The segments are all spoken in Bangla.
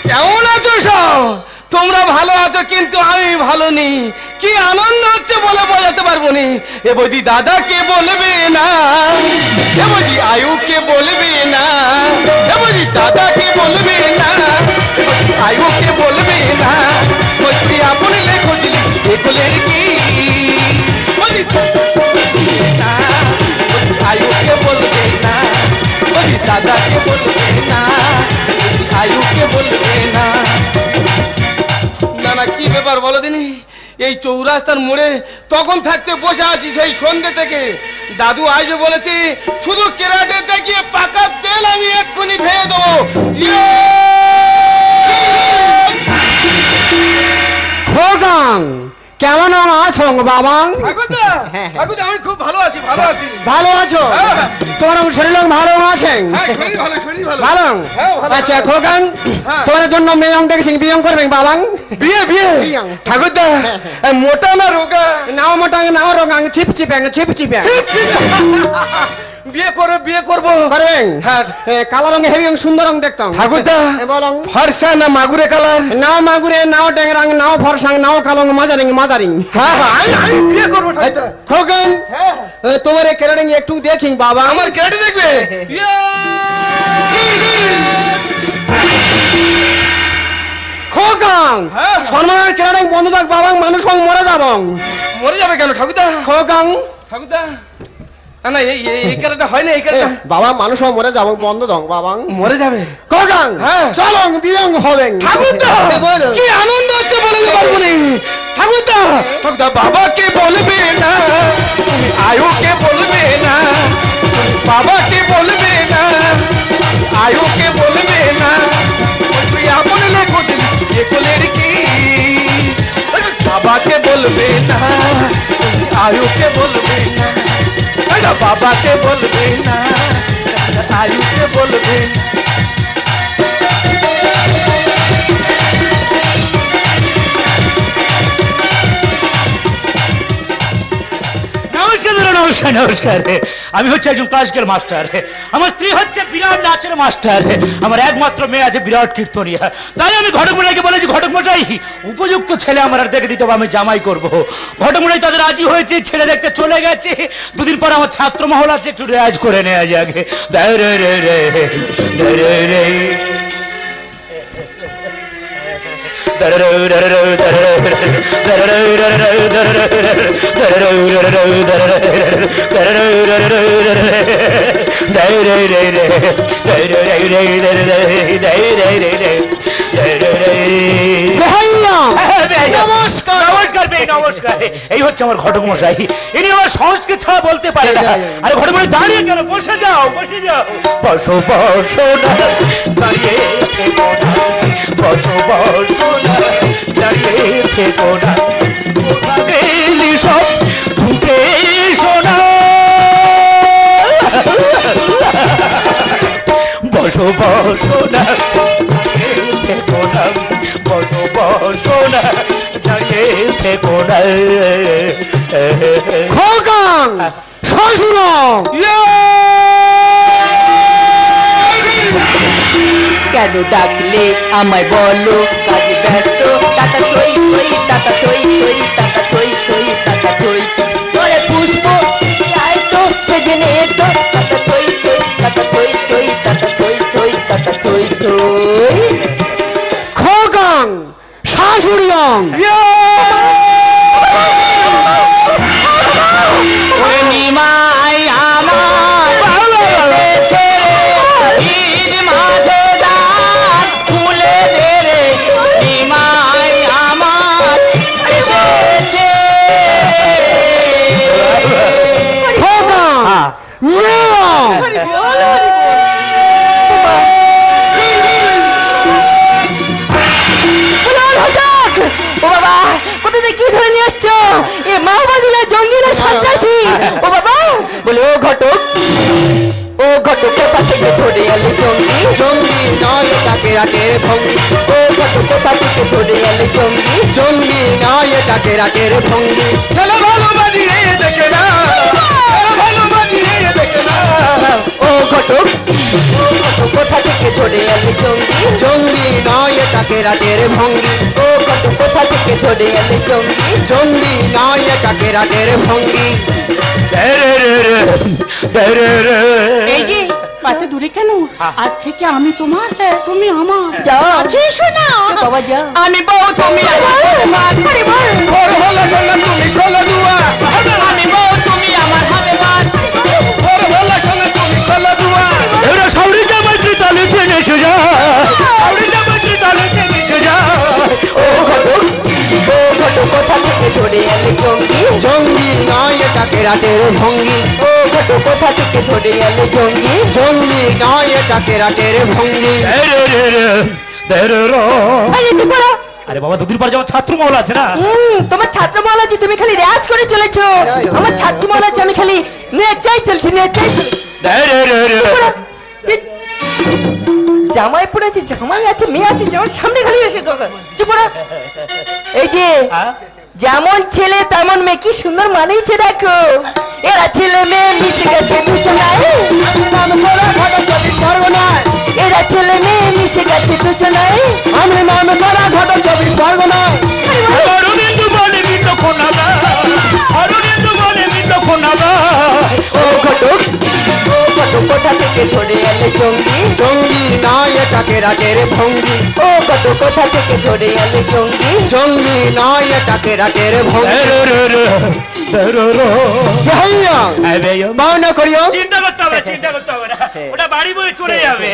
কেমন আছো সব? তোমরা ভালো আছো, কিন্তু আমি ভালো নেই। কি আনন্দ হচ্ছে বলে বোঝাতে পারবো না। এ বৌদি দাদাকে বলবে না, এ বৌদি আয়ুকে বলবে না, এ বৌদি দাদাকে বলবে না, আয়ুকে বলবে না। তুই আপনি লেখছিলি এগুলের কি না, আয়ুকে বলবে না, বৌদি দাদাকে বলবে না, আয়ুকে বলবে না। না না, কি ব্যাপার বলো দিনি? এই চৌরাস্তার মোড়ে তখন থাকতে বসে আছি সেই সন্ধ্যে থেকে। দাদু আসবে বলেছে, শুধু কেরাটে দেখিয়ে পাকা তেল আমি এক্ষুনি ভেঙে দেবো। খোকাং কেমন আছো বাবা? ঠাকুরদা আমি খুব ভালো আছি, ভালো আছি। ভালো আছো? তোমার শরীর ভালো আছে? ভালো। আচ্ছা খোকাং, তোমার জন্য মেয়ং দেখেছি, বিয়ে করবে বাবা? বিয়ে বিয়ে ঠাকুরদা, মোটা না রোগা? নাও মোটা নাও রোগা, ছিপ চিপে ছিপ চিপে বিয়ে করে বিয়ে করবো। করবেন? হ্যাঁ। কালো রঙে হেভি সুন্দর রঙ দেখতাম। ঠাকুরদা বলো, ফর্সা না মাগুরে কালার? নাও মাগুরে, নাও ট্যাংরাং, নাও ফরসাং, নাও কালো মাজারিং মাজারিং। হ্যাঁ আমি বিয়ে করবো। খোকাং তোমার কেরাটিং একটু দেখি বাবা। আমার কেটে দেখবে? খোকাং সম্মানের কেরাটিং বন্ধ থাক বাবা, মানুষ মরে যাব। মরে যাবে কেন ঠাকুরদা? খোকাং ঠাকুরদা না, এই কারণটা হয় না, এই কারণটা বাবা মানুষ মরে যাব, বন্ধ দাও বাবা। মরে যাবে। খোকাং চলো বিয়ং হবেন। ঠাকুরদা কি আনন্দ হচ্ছে বলে পারবো না। ঠাকুরদা ঠাকুরদা বাবাকে বলবে না, তুমি আয়ুকে বলবে না, বাবাকে বলবে না, আয়ুকে বলবে না। তুই আপন লেখছিস এগুলের কি? বাবাকে বলবে না, তুমি আয়ুকে বলবে না, বাবাকে বলবে না, আয়ুকে বলবে না। নমস্কার নমস্কার। আমি হচ্ছে একজন ক্লাসিক্যাল মাস্টার, আমার স্ত্রী হচ্ছে বিরাট নাচের মাস্টার, আমার একমাত্র মেয়ে আছে বিরাট কীর্তনিয়া। তাই আমি ঘটক মশাইকে বলেছি, ঘটক মশাই উপযুক্ত ছেলে আমার আর দেখে দিতে হবে, আমি জামাই করব। ঘটক মশাই তাদের রাজি হয়েছে, ছেলে দেখতে চলে গেছে। দুদিন পর আমার ছাত্র মহল আছে, একটু রেয়াজ করে নেওয়া যাবে। রে রে রে রে রে নমস্কার। এই হচ্ছে আমার ঘটক মশাই, ইনি আমার সংস্কৃত ছাড়া বলতে পারে না। আরে ঘটক মশাই দাঁড়িয়ে কেন? বসে যাও, বসে যাও। বসো বসো না, দাঁড়িয়ে থেকো না, বসো বসো না, দাঁড়িয়ে থেকো না, গেলি সব ঝুঁকে শোনা। বসো বসো না, দাঁড়িয়ে থেকো না, বসো বসো না, দাঁড়িয়ে থেকো না। খোকাং শ্বশুর কেন ডাকলে আমায় বলো? কাজে ব্যস্ত, টাটা থই থই, টাটা থই থই, টাটা থই থই, টাটা থই। পরে পুষ্প আয় তো সেজে নে তো, টাটা থই থই, টাটা থই থই, টাটা থই থই, টাটা থই থই। খোকাং শাশুড়িয়ং ওরে নিমাই আমার এসেছে, ঈদ মাঝে দান খুলে দে রে, নিমাই আমার এসেছে। খোকাং মেয়ং ও বাবা, কোথা থেকে কি ধরে নিয়ে আসছো? এ মাওবাদীরা, জঙ্গিরা, সন্ত্রাসী। ও বাবা বলে, ও ঘটক, ও ঘটক কোথা থেকে ধরে এলে জঙ্গি? জঙ্গি নয় এটা কেরাটের ভঙ্গি, ও ঘটক কোথা থেকে ধরে এলে জঙ্গি? জঙ্গি নয় এটা কেরাটের ভঙ্গি। ছেলে ভালো বাজিয়ে দেখে না, ছেলে ভালো বাজিয়ে দেখে না। ও ঘটক, ও ঘটক কোথা থেকে ধরে এলে কেরাটের ভঙ্গি। ও কত কোথা থেকে ধরে এলে জঙ্গি? জঙ্গি নয় এটা কেরাটের ভঙ্গি। এই যে এত দূরে কেন? আজ থেকে আমি তোমার, তুমি আমার। যাও। আছে শোনা বাবা যাও। আমি বউ তুমি আমার পরিবার। ভোর হলো সোনা তুমি খোলো দুয়ার, আমি বউ তুমি আমার হবে বার। ভোর হলো সোনা তুমি খোলো দুয়ার। এরা সাউরি জামাই ত্রিতালে টেনেছে যায়, সাউরি জামাই ত্রিতালে টেনেছে যায়। ও কত কোথা থেকে ধরে এলে জঙ্গি? জঙ্গি নয় এটা কেরাটের ভঙ্গি। ও কত কোথা থেকে ধরে এলে জঙ্গি? জঙ্গি নয় এটা কেরাটের ভঙ্গি। এই যে চুপ করো। আরে বাবা দুদিন পর যেমন ছাত্র মহল আছে না, তোমার ছাত্র মহল আছে, তুমি খালি রেয়াজ করে চলেছো। আমার ছাত্রী মহল আছে, আমি খালি নেচাই চলছি, নেচাই চলছি। জামাই পড়েছে, জামাই আছে, মেয়ে আছে, জামার সামনে খালি এসে কথা চুপ করো। এই যে যেমন ছেলে তেমন মেয়ে, কি সুন্দর মানিয়েছে দেখো। এরা ছেলে মেয়ে মিশে গেছে দুজনায়। এরা ছেলে মেয়ে মিশে গেছে দুজনায়। আমি নাম করা ঘটক 24 পরগনায়। অরবিন্দু বলে বিলক্ষণ না, অরবিন্দু বলে বিলক্ষণ না। ও ঘটক কোথা থেকে ধরে এলে জঙ্গি? জঙ্গি নয় এটা কেরাটের ভঙ্গি। ও কোথা থেকে ধরে এলে জঙ্গি? জঙ্গি নয় এটা কেরাটের ভঙ্গি। বাউনা করিও। চিন্তা করতে হবে, চিন্তা করতে হবে না, ওটা বাড়ি বয়ে চলে যাবে।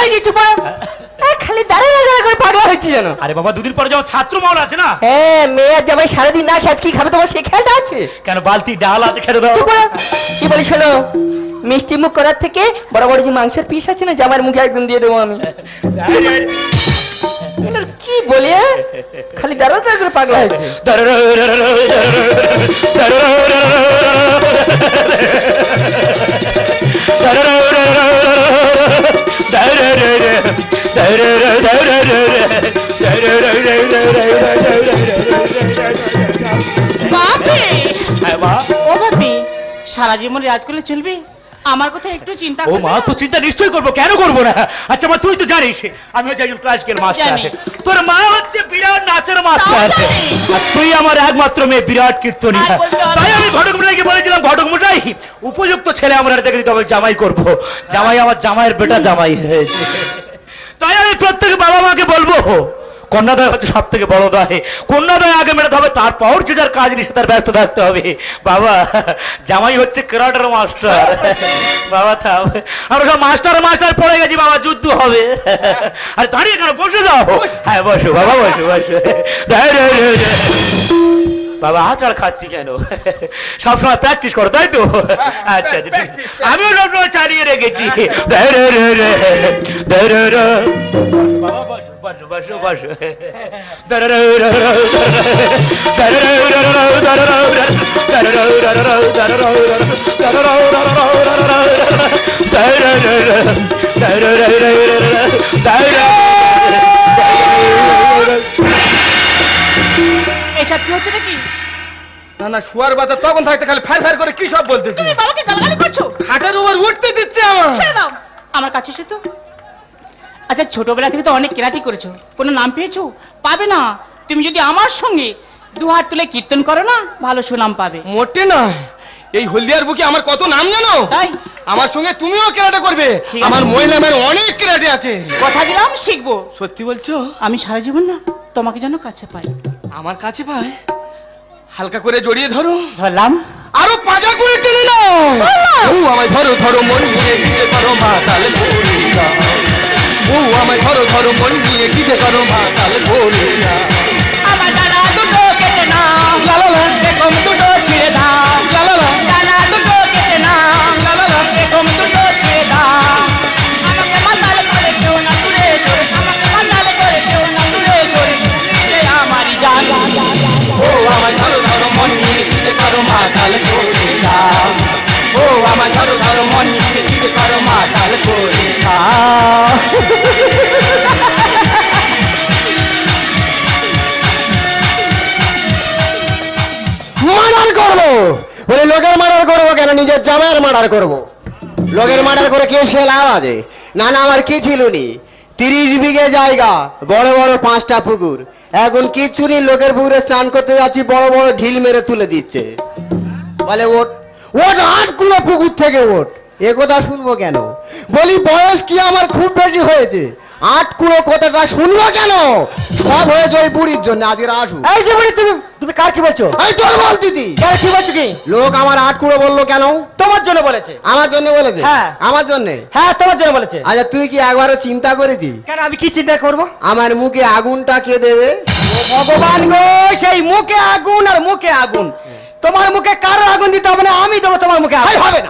এই যে চুপ করো। খালি দাঁড়িয়ে দাঁড়িয়ে করে পাগলা হয়েছে যেন। আরে বাবা দুদিন পরে যেমন ছাত্র মহল আছে না, হ্যাঁ মেয়ে আর জামাই সারাদিন না খেয়ে আজ কি খাবে, তোমার সেই খেয়ালটা আছে? কেন বালতি ডাল আছে খেতে দাও। চুপ করো। কি বলি শোনো, মিষ্টি মুখ করার থেকে বড় বড় যে মাংসের পিস আছে না, জামাইয়ের মুখে একদম দিয়ে দেবো আমি। এটার কি বলি, খালি দাঁড়াতে করে পাগলা হয়েছে। বাপরে হ্যাঁ মা। ও বাপি, সারা জীবন রাজ করলে চলবে? আমার কথা একটু চিন্তা ও মা, তো চিন্তা নিশ্চয়ই করবো, কেন করবো না? আচ্ছা মা তুই তো জানিস আমি হচ্ছে একজন ক্লাসিক্যাল মাস্টার, জানি। তোর মা হচ্ছে বিরাট নাচের মাস্টার, তাও জানি। আর তুই আমার একমাত্র মেয়ে বিরাট কীর্তনিয়া। আর বলতে হবে তাই না। আমি ঘটক মশাইকে বলেছিলাম, ঘটক মশাই উপযুক্ত ছেলে আমরা দেখে দিতে হবে, জামাই করবো। জামাই আমার জামাইয়ের বেটা জামাই হয়েছে। তাই আমি প্রত্যেক বাবা মাকে বলবো কন্যাদয় হচ্ছে সব থেকে বড় দয়, কন্যাদয় আগে মেটাতে হবে, তারপর যে যার কাজ নিয়ে তার ব্যস্ত থাকতে হবে। বাবা জামাই হচ্ছে ক্যারাটের মাস্টার। বাবা থাম, আমরা সব মাস্টার মাস্টার পড়ে গেছি বাবা, যুদ্ধ হবে। আর দাঁড়িয়ে কেন, বসে যাও। হ্যাঁ বসো বাবা, বসো বসো। বাবা আচার খাচ্ছি কেন? সবসময় প্র্যাকটিস করো তাই তো? আচ্ছা আচ্ছা ঠিক আছে। আমিও সবসময় চালিয়ে রেখেছি। বাবা বসো বসো বসো বসো। এসব কি হচ্ছে নাকি? না না, শুয়ার বাচ্চা তখন থাকতে খালি ফ্যার ফ্যার করে কি সব বলতেছি। তুমি বাবাকে গালাগালি করছো? খাটের উপর উঠতে দিচ্ছে আমার। ছেড়ে দাও আমার কাছে এসে তো। আচ্ছা ছোটবেলা থেকে তো অনেক কেরাটি করেছো, কোনো নাম পেয়েছো? পাবে না। তুমি যদি আমার সঙ্গে দুহাত তুলে কীর্তন করো না, ভালো সুনাম পাবে। মোটে না, এই হলদিয়ার বুকে আমার কত নাম জানো? তাই আমার সঙ্গে তুমিও কেরাটে করবে। ঠিক আছে। আমার মহিলা মেয়ের অনেক কেরাটে আছে। কথা দিলাম শিখবো। সত্যি বলছো? আমি সারা জীবন না তোমাকে যেন কাছে পাই। আমার কাছে পায়, হালকা করে জড়িয়ে ধরো। ধরলাম। আরো পাজা করে টেনে নাও। ও আমায় ধরো ধরো মন নিয়ে গিয়ে করো মাতাল ভোলিয়া। ও আমায় ধরো ধরো মন নিয়ে গিয়ে করো মাতাল ভোলিয়া। আমার ডানা দুটো কেটে নাও, লা লা লা, বেগম দুটো ছিঁড়ে দাও। লা লা লা, ডানা দুটো কেটে নাও, লা লা লা। বেগম দুটো ছিঁড়ে দাও। আমাকে মাতাল করে কেউ না দূরে সরে, আমাকে মাতাল করে কেউ না দূরে সরে। এ আমারই জান। ও আমায় ধরো ধরো মন নিয়ে গিয়ে করো মাতাল ভোলিয়া। ও আমায় ধরো ধরো মন নিয়ে গিয়ে করো মাতাল ভোলিয়া। মার্ডার করব। লোকের মার্ডার করে কে সে লাভ আছে? না না, আমার কি ছিল নি, 30 বিঘে জায়গা, বড় বড় 5টা পুকুর, এখন কিচ্ছু নেই, লোকের পুকুরে স্নান করতে যাচ্ছি, বড় বড় ঢিল মেরে তুলে দিচ্ছে, বলে ওট ওট 8 কুলো পুকুর থেকে ওট। এ কথা শুনবো কেন? বলি বয়স কি আমার খুব বেশি হয়েছে? 8 কুলো কথাটা শুনবো কেন? সব হয়েছে ওই বুড়ির জন্য। আজকে আসু। এই যে বুড়ি, তুমি কার কি বলছো? এই তোর বলতিছি। কার কি বলছো কি? লোক আমার 8 কুলো বললো কেন? তোমার জন্য বলেছে। আমার জন্য বলেছে? হ্যাঁ। আমার জন্য? হ্যাঁ, তোমার জন্য বলেছে। আচ্ছা, তুই কি একবারও চিন্তা করেছিস কেন, আমি কি চিন্তা করব? আমার মুখে আগুনটা কে দেবে? ভগবান গো, সেই মুখে আগুন আর মুখে আগুন। তোমার মুখে কারো আগুন দিতে হবে না, আমি দেবো তোমার মুখে আগুন। হবে না,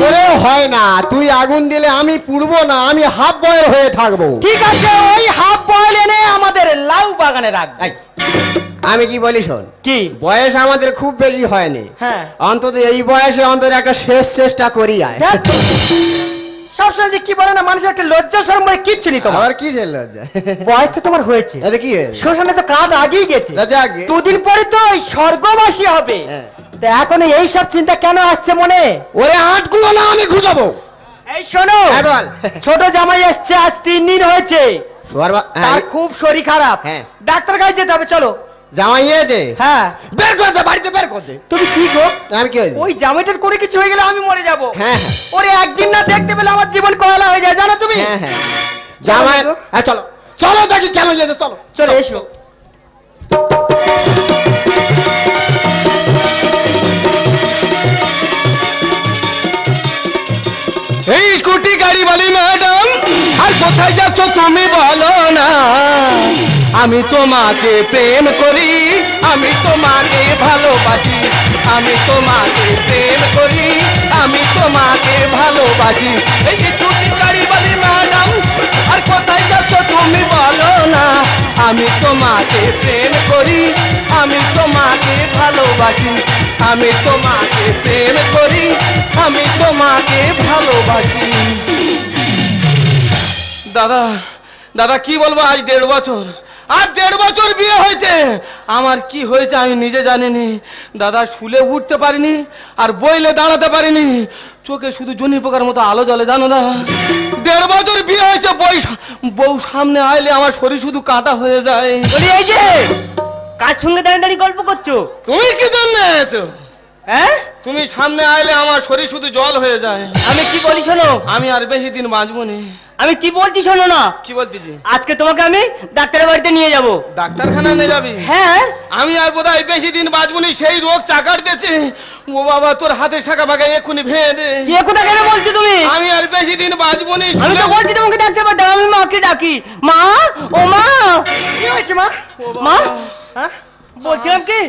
ওরে হয় না, তুই আগুন দিলে আমি পুড়বো না, আমি হাফ বয়েল হয়ে থাকবো। ঠিক আছে, ওই হাফ বয়েল এনে আমাদের লাউ বাগানে রাখ। এই, আমি কি বলি শোন, কি বয়স আমাদের খুব বেশি হয়নি, হ্যাঁ। অন্তত এই বয়সে অন্তত একটা শেষ চেষ্টা করি আয়। সবসময় যে কি বলে না, মানুষের একটা লজ্জা শরম বলে কিচ্ছু নেই তোমার। আবার কি লজ্জা? বয়স তো তোমার হয়েছে, এতে কি হয়েছে? শ্মশানে তো কাজ আগেই গেছে, যাক। 2 দিন পরে তো ওই স্বর্গবাসী হবে। হ্যাঁ। তা এখন এই সব চিন্তা কেন আসছে মনে? ওরে 8 কুলো না, আমি খুঁজাবো। এই শোনো, হ্যাঁ, বল। ছোট জামাই এসছে, আজ 3 দিন হয়েছে, তার খুব শরীর খারাপ, হ্যাঁ। ডাক্তার কাছে যেতে হবে, চলো। জামাই এসেছে? হ্যাঁ। বের করে দে, বাড়িতে বের করে দে। তুমি কি গো? আমি কি হয়েছে? ওই জামাইটার করে কিছু হয়ে গেলে আমি মরে যাব। হ্যাঁ, হ্যাঁ। ওরে একদিন না দেখতে পেলে আমার জীবন কয়লা হয়ে যায়, জানো তুমি? হ্যাঁ, হ্যাঁ। জামাই, হ্যাঁ, চলো চলো দেখি কেন যেতে, চলো চলো এসো। এই স্কুটি গাড়ি বালি ম্যাডাম, আর কোথায় যাচ্ছ তুমি বলো না? আমি তোমাকে প্রেম করি, আমি তোমাকে ভালোবাসি, আমি তোমাকে প্রেম করি, আমি তোমাকে ভালোবাসি। এই স্কুটি গাড়ি বালি ম্যাডাম, আর কোথায় যাচ্ছ তুমি বলো না? আমি তোমাকে প্রেম করি, আমি তোমাকে ভালোবাসি, আমি তোমাকে প্রেম করি, আমি তোমাকে ভালোবাসি। দাদা দাদা কি বলবো, আজ 1.5 বছর, আর 1.5 বছর বিয়ে হয়েছে। আমার কি হয়েছে আমি নিজে জানিনি দাদা। শুলে উঠতে পারিনি, আর বইলে দাঁড়াতে পারিনি, চোখে শুধু জনি পোকার মতো আলো জ্বলে, জানো না। 1.5 বছর বিয়ে হয়েছে, বউ সামনে আইলে আমার শরীর শুধু কাঁটা হয়ে যায়। বলি এই যে কার সঙ্গে দাঁড়িয়ে দাঁড়িয়ে গল্প করছো? তুমি কি জন্য এসেছো? হ্যাঁ, তুমি সামনে আইলে আমার শরীর শুধু জল হয়ে যায়। আমি কি বলি শোনো, আমি আর বেশি দিন বাঁচবো না। আমি কি বলছি শোনো না। কি বলতেছি? আজকে তোমাকে আমি ডাক্তারের বাড়িতে নিয়ে যাব। ডাক্তারখানা নিয়ে যাবি? হ্যাঁ। আমি আর বোধহয় বেশি দিন বাঁচবো না, সেই রোগ চাকার দিয়েছে। ও বাবা, তোর হাতে শাখা ফাঁকা এক্ষুনি ভেঙে দে। কে কোথা কেন বলছো তুমি? আমি আর বেশি দিন বাঁচবো না। আমি তো বলছি তোমাকে ডাক্তার বাড়িতে, আমি মাকে ডাকি। মা, ও মা, কি হয়েছে মা? মা, হ্যাঁ বলছিলাম কি,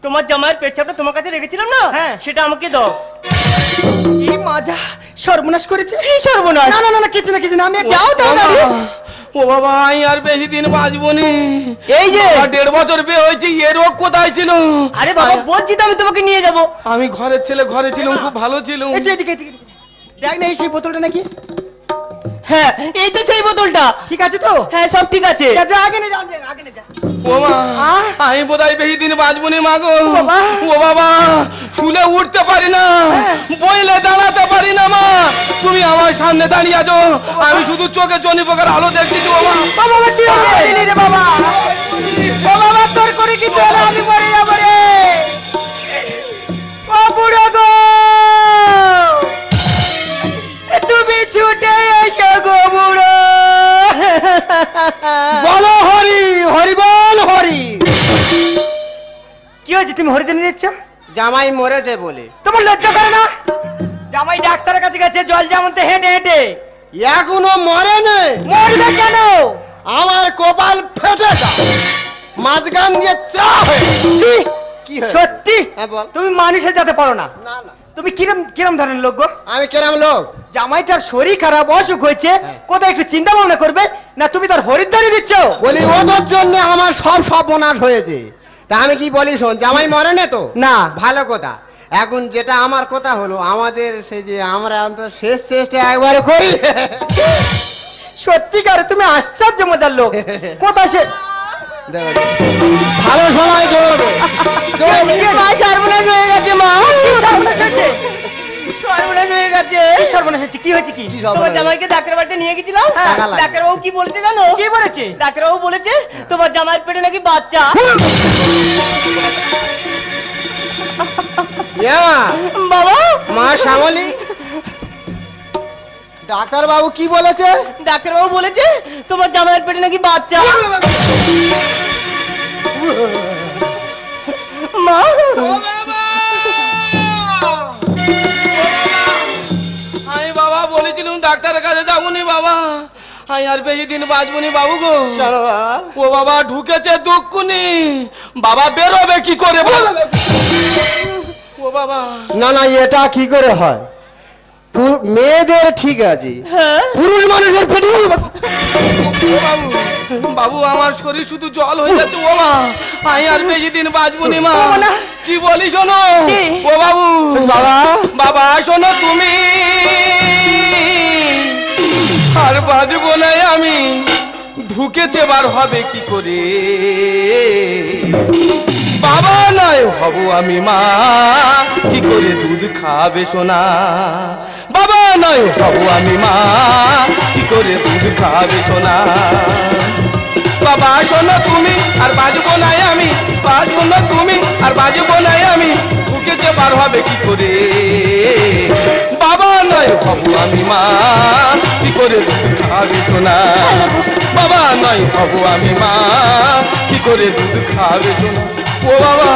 তোমার জামাইয়ের পেছাবটা তোমার কাছে রেখেছিলাম না, হ্যাঁ সেটা আমাকে দাও। এই মাজা সর্বনাশ করেছে। এই সর্বনাশ? না না না, কিছু না কিছু না, আমি যাও তাড়াতাড়ি। ও বাবা, আমি আর বেশি দিন বাঁচবো না। এই যে 1.5 বছর বিয়ে হয়েছে, এ রোগ কোথায় ছিল? আরে বাবা বলছি তো আমি তোমাকে নিয়ে যাব। আমি ঘরের ছেলে, ঘরে ছিলাম, খুব ভালো ছিলাম। এদিকে দেখ না, এই সেই বোতলটা নাকি? হ্যাঁ এই তো সেই বোতলটা। ঠিক আছে তো? হ্যাঁ সব ঠিক আছে। আগে নে যা, আগে নে যা। ও মা, আমি বোধহয় বেশি দিন বাঁচবো না মা গো। ও বাবা, শুলে উঠতে পারি না, বইলে দাঁড়াতে পারি না মা। তুমি আমার সামনে দাঁড়িয়ে আছো, আমি শুধু চোখে জনি পোকার আলো দেখতেছি। ও মা, বাবা কি হবে রে বাবা? ও বাবা তোর করে কি চলে, আমি মরে যাব রে। ও বুড়ো গো, তুমি ছুটে এসো গো বুড়ো। বলো হরি, হরি বল হরি। কি হয়েছে, তুমি হরিতে নিয়ে যাচ্ছ? জামাই মরেছে বলে। তোমার লজ্জা করে না? জামাই ডাক্তারের কাছে গেছে জল যেমনতে হেঁটে হেঁটে। এখনো মরে নেই। মরবে কেন? আমার কপাল ফেটে যায়, মাঝখান দিয়ে চা হয়ে। কি হয়েছে? সত্যি? হ্যাঁ বল। তুমি মানুষের যাতে পারো না। না না, তুমি কিরম কিরম ধরনের লোক গো? আমি কেরাম লোক? জামাইটার শরীর খারাপ, অসুখ হয়েছে, কোথায় একটু চিন্তা ভাবনা করবে না, তুমি তার হরিদ্বারে দিচ্ছ। বলি ওদের জন্য আমার সব সর্বনাশ হয়েছে। তা আমি কি বলি শোন, জামাই মরে না তো? না। ভালো কথা। এখন যেটা আমার কথা হলো, আমাদের সেই যে আমরা অন্তত শেষ চেষ্টা একবারে করি। সত্যিকারে তুমি আশ্চর্য মজার লোক। কোথায় সে ভালো সময় জড়াবে। মা সর্বনাশ হয়ে গেছে। মা সর্বনাশ হয়েছে? সর্বনাশ হয়ে গেছে। কি সর্বনাশ হয়েছে? কি হয়েছে? কি তোমার জামাইকে ডাক্তার বাড়িতে নিয়ে গেছিলাম। টাকা লাগবে। ডাক্তারবাবু কি বলেছে জানো? কি বলেছে? ডাক্তারবাবু বলেছে তোমার জামাইয়ের পেটে নাকি বাচ্চা। বাবা, মা শ্যামলী, ডাক্তার বাবু কি বলেছে? ডাক্তারবাবু বলেছে তোমার জামাইয়ের পেটে নাকি বাচ্চা। মা, আমি বাবা বলেছিলাম ডাক্তারের কাছে যাবনি বাবা, আমি আর বেশি দিন বাঁচবনি বাবু গো। চলো বাবা। ও বাবা ঢুকেছে দুঃখুনি, বাবা বেরোবে কি করে বলো? ও বাবা, না না, এটা কি করে হয়? মেয়েদের ঠিক আছে, পুরুষ মানুষের পেটে ও বাবু, বাবু আমার শরীর শুধু জল হয়ে যাচ্ছে। ও মা, আমি আর বেশি দিন বাঁচবনি মা। কি বলি শোনো ও বাবু। বাবা, বাবা শোনো তুমি, আর বাঁচবো না আমি, ঢুকেছে বার হবে কি করে? বাবা নয় হব আমি মা, কি করে দুধ খাবে সোনা? বাবা নয় হব আমি মা, কি করে দুধ খাবে সোনা? বাবা শোনো তুমি, আর বাঁচবো না আমি। বাবা শোনো তুমি, আর বাঁচবো না আমি, ঢুকেছে বার হবে কি করে? বাবা নয় হব আমি মা, কি করে দুধ খাবে সোনা? বাবা নয় হব আমি মা, কি করে দুধ খাবে সোনা? ও বাবা,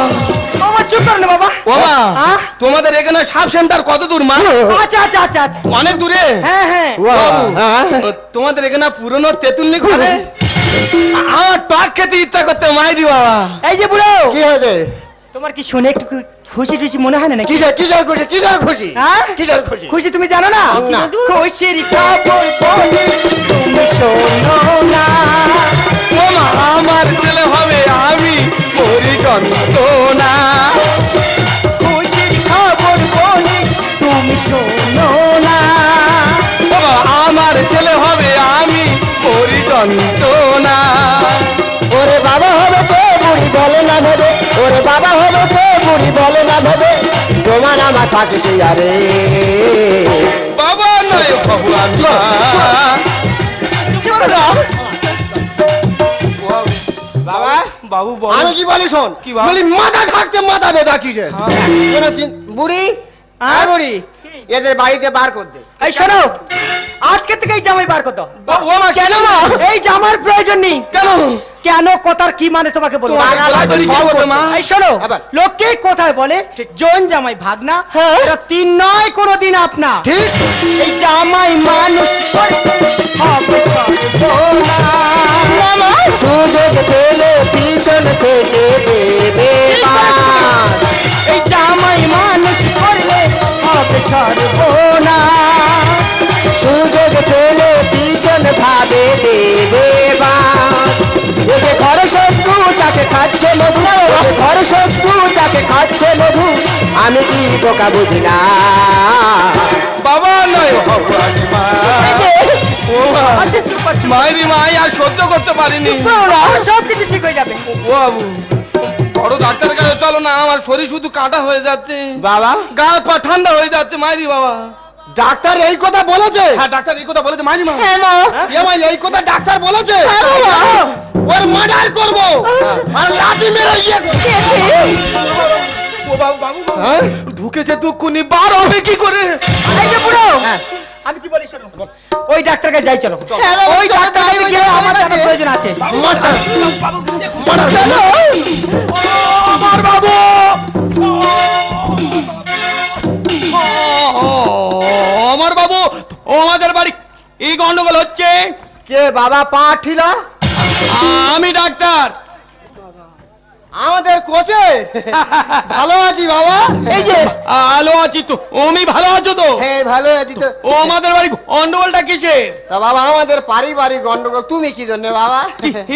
আমার চুপ করো না বাবা। ও মা, আহ? তোমাদের এখানে সাব সেন্টার কত দূর মা? আচ্ছা আচ্ছা আচ্ছা আচ্ছা। অনেক দূরে? হ্যাঁ হ্যাঁ। বাবু, হ্যাঁ? তোমাদের এখানে পুরনো তেঁতুল নি ঘরে? আমার টক খেতে ইচ্ছা করতে মাইরি বাবা। এই যে বুড়ো, কি হয়েছে? তোমার কি শুনে একটু খুশি টুশি মনে হয় না নাকি? কিসের কিসের খুশি? কিসের খুশি? হ্যাঁ? কিসের খুশি? খুশি তুমি জানো না? না। খুশির খবর বলি তুমি শোনো না। ও মা, আমার ছেলে হবে আমি মরি যন্ত্রণা। খুশির খবর বলি তুমি শোনো না। ও মা, আমার ছেলে হবে আমি মরি যন্ত্রণা। ওরে বাবা হবে তো বুড়ি বলে না ভেবে, ওরে বাবা হবে তো বুড়ি বলে না ভেবে, তোমার আমার থাকে সেই আরে। বাবা নয় হব আমি মা। বাবা, বাবু বলো। আমি কি বলি শোন, কি বাবা? বলি মাথা থাকতে মাথা বেদা কিসের? কোনো বুড়ি, হ্যাঁ বুড়ি, এদের বাড়িতে বার করতে। এই শোনো, আজকে থেকে এই জামাই বার করতো। ও মা, কেন মা? এই জামার প্রয়োজন নেই। কেন? কেন কথার কি মানে তোমাকে বলবো? তোমার বাগান গলায় দড়ি কে ছল বলে করতে। মা? এই শোনো, আবার। লোকে কোথায় বলে ঠিক। জন জামাই ভাগনা, এটা তিন নয় কোনোদিন আপনা। ঠিক। এই জামাই মানুষ করে হবে সর্বনা। সুযোগ পেলে পিছন থেকে দেবে বাঁশ। এই জামাই মানুষ করলে হবে সর্বনা। সুযোগ পেলে পিছন ভাবে দেবে বাঁশ। এতে ঘর শত্রু চাকে খাচ্ছে মধু, এতে ঘর শত্রু চাকে খাচ্ছে মধু, আমি কি বোকা বুঝি না? বাবা নয় হব আমি মা। ও মা, আচ্ছা, চুপ কর, চুপ কর। মায়েরি মা আর সহ্য করতে পারিনি। সব কিছু ঠিক হয়ে যাবে। ও বাবু, বড় ডাক্তারের কাছে চলো না, আমার শরীর শুধু কাঁটা হয়ে যাচ্ছে, বাবা, গা পা ঠান্ডা হয়ে যাচ্ছে মায়েরি বাবা। ডাক্তার এই কথা বলেছে? হ্যাঁ ডাক্তার এই কথা বলেছে মায়েরি মা। এই কথা ডাক্তার বলেছে? ওর মার্ডার করবো আর লাঠি মেরে ইয়ে করবো। ও বাবু, বাবু গো, হ্যাঁ? ঢুকেছে দুঃখুনি, বার হবে কি করে? এই যে বুড়ো, হ্যাঁ। আমি কি বলি শোনো, ওই ডাক্তার কাছে যাই চলো। হ্যাঁ, ওই ডাক্তার কাছে গিয়ে আমার জানার প্রয়োজন আছে। Murder, murder. আমার বাবু, আমার বাবু, আমাদের বাড়ি এই গন্ডগোল হচ্ছে। কে বাবা পা ঠিলা? আমি ডাক্তার। আমাদের কোচে ভালো আছি বাবা। এই যে ভালো আছি তো, তুমি ভালো আছো তো? হ্যাঁ ভালো আছি তো। ও আমাদের বাড়ি গন্ডগোলটা কিসের? তা বাবা আমাদের পারিবারিক গন্ডগোল। তুমি কি জন্য বাবা?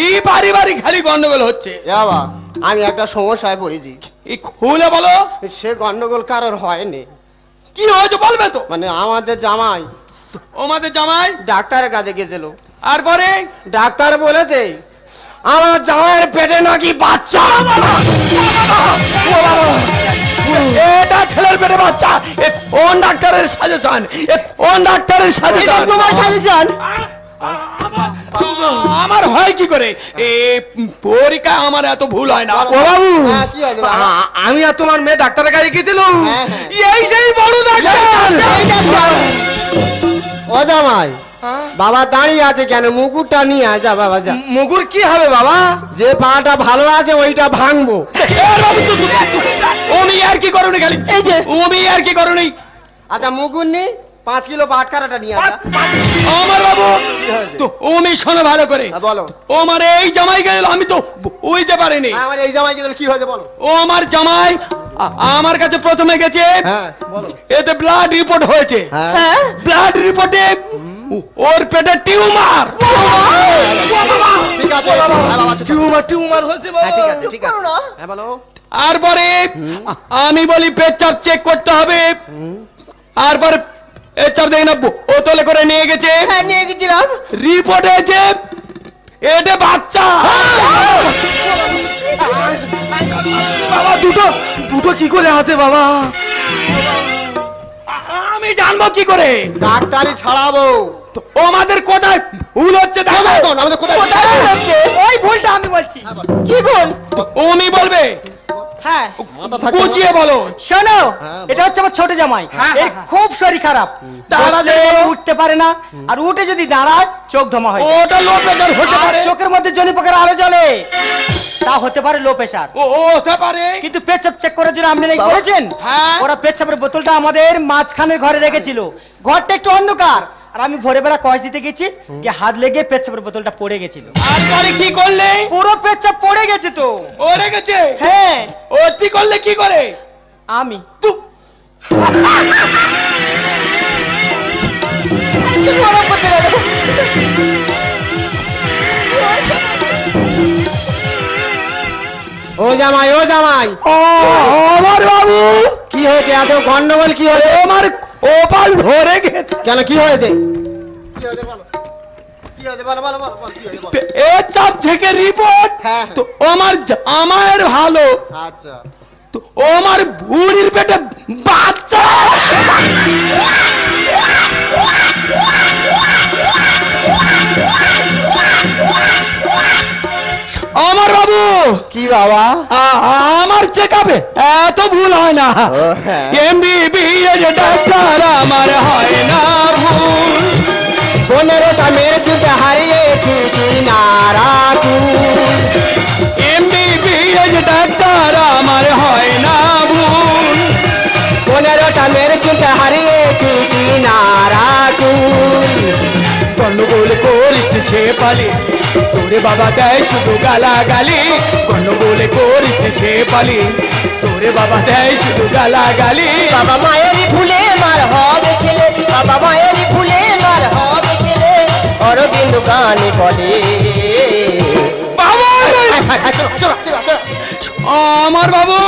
এই পারিবারিক খালি গন্ডগোল হচ্ছে। এ বাবা, আমি একটা সমস্যায় পড়েছি। এই খুলে বলো সে গন্ডগোল কারোর হয়নি। কি হয়েছে বলবে তো? মানে আমাদের জামাই আমাদের জামাই ডাক্তারের কাছে গেছিল, আর পরে ডাক্তার বলেছে আমার জামাইয়ের পেটে নাকি বাচ্চা। এটা ছেলের পেটে বাচ্চা। এ কোন ডাক্তারের সাজেশন? এ কোন ডাক্তারের সাজেশন? তোমার সাজেশন? আমার হয় কি করে? এ পরীক্ষা আমার এত ভুল হয় না। ও বাবু, কি হয়েছে বাবা? আমি আর তোমার মেয়ে ডাক্তারের কাছে গেছিল। হ্যাঁ, হ্যাঁ। এই সেই বড় ডাক্তার। ও জামাই, বাবা দাঁড়িয়ে আছে কেন? মুকুটটা নিয়ে আয়, যা বাবা যা। মুগুর কি হবে বাবা? যে পাটা ভালো আছে ওইটা ভাঙবো। ওমি আর কি করনি খালি? এই যে ওমি আর কি করনি? আচ্ছা মুকুট নি 5 কিলো পাটকারাটা নিয়ে আসা। আমার বাবু কি হয়েছে? তো ওমি শোনো ভালো করে। বলো। ও আমার এই জামাই গেল, আমি তো বুঝতে পারিনি। আমার এই জামাই কি হয়েছে বলো? ও আমার জামাই আমার কাছে প্রথমে গেছে। হ্যাঁ বলো। এতে ব্লাড রিপোর্ট হয়েছে। হ্যাঁ। ব্লাড রিপোর্টে ওর পেটে টিউমার। ঠিক আছে হ্যাঁ বাবা, টিউমার হয়েছে বাবা। হ্যাঁ ঠিক আছে ঠিক আছে। হ্যাঁ বলো। তারপরে আমি বলি পেটচাপ চেক করতে হবে। তারপর পেটচাপ দেখে না বোতলে করে নিয়ে গেছে। হ্যাঁ নিয়ে গেছিলাম। রিপোর্ট এসে এটা বাচ্চা। বাবা দুটো দুটো কি করে আছে বাবা? আমি জানবো কি করে? ডাক্তারি ছাড়াবো। তো আমাদের কোথায় ভুল হচ্ছে দেখো। আমাদের কোথায় হচ্ছে ওই ভুলটা আমি বলছি। কি বল? উনি বলবে। হ্যাঁ মাথা থাকে গুছিয়ে বলো। শোনো, হ্যাঁ, এটা হচ্ছে আমার ছোট জামাই। হ্যাঁ, এর খুব শরীর খারাপ, দাঁড়ালে উঠতে পারে না, আর উঠে যদি দাঁড়ায় চোখ ধমা হয়। ওটা লো প্রেশার হতে আর পারে। চোখের মধ্যে জনি পোকার আলো জ্বলে, তা হতে পারে লো প্রেশার। ও হতে পারে। কিন্তু পেচ্ছাপ চেক করার জন্য আপনি নাকি করেছেন? হ্যাঁ। ওরা পেচ্ছাপের বোতলটা আমাদের মাঝখানের ঘরে রেখেছিল। ঘরটা একটু অন্ধকার, আর আমি ভোরবেলা কষ দিতে গেছি, গিয়ে হাত লেগে পেচ্ছাপের বোতলটা পড়ে গেছিল। তারপরে কি করলে? পুরো পেচ্ছাপ পড়ে গেছে তো। ও রেখেছে। হ্যাঁ ও তুই করলে কি করে? আমি তু ও জামাই ও জামাই আমার বাবু কি হয়েছে? এত গন্ডগোল কি হয়েছে? আমার কপাল ধরে গেছে। কেন কি হয়েছে? কি হয়েছে বলো? কি হয়েছে বলো বলো বলো বলো, কি হয়েছে বলো? এ চাপ থেকে রিপোর্ট। হ্যাঁ। তো আমার জামাইয়ের ভালো, আচ্ছা তো আমার বুড়ির পেটে বাচ্চা। আমার বাবু কি বাবা? আমার চেকআপে এত ভুল হয় না। ও, হ্যাঁ। এমবিবিএস ডাক্তার আমার হয় না ভুল। 15টা মেরে চিন্তা হারিয়েছি কি না রাখুন। এমবিবিএস ডাক্তার আমার হয় না ভুল। 15টা মেরে চিন্তা হারিয়েছি কি না রাখুন। গন্ডগোল করিস সে পালি, তোরে বাবা দেয় শুধু গালাগালি। গন্ডগোল করিস সে পালি, তোরে বাবা দেয় শুধু গালাগালি। বাবা মায়েরই ভুলে মার হবে ছেলে, বাবা মায়েরই ভুলে মার হবে ছেলে, অরবিন্দ গানে বলে। বাবা চলো চলো চলো চলো। আমার বাবু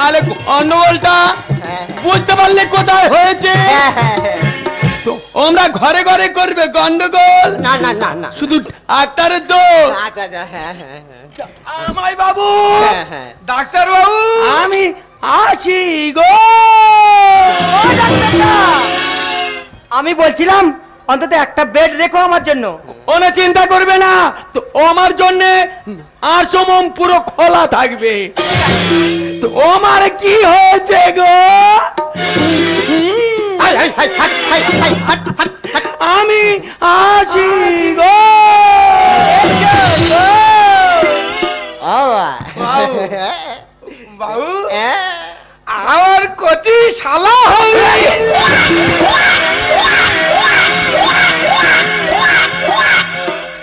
আলে গন্ডগোলটা বুঝতে পারলে কোথায় হয়েছে? হ্যাঁ হ্যাঁ হ্যাঁ। তো আমরা ঘরে ঘরে করবে গন্ডগোল, না না না না। শুধু ডাক্তারের দোষ। আচ্ছা আচ্ছা হ্যাঁ হ্যাঁ হ্যাঁ। আমায় বাবু, হ্যাঁ, হ্যাঁ। ডাক্তার বাবু আমি আসি গো। আমি বলছিলাম অন্তত একটা বেড রেখো আমার জন্য। কোনো চিন্তা করবে না, তো আমার জন্য আর সমম পুরো খোলা থাকবে। তো আমার কি হয়েছে গো? হাই হাই হাই হাট হাই হাই হাট হাট হাট। আমি আসি গো। বাবা বাবু হ্যাঁ। আমার কচি শালা হবে।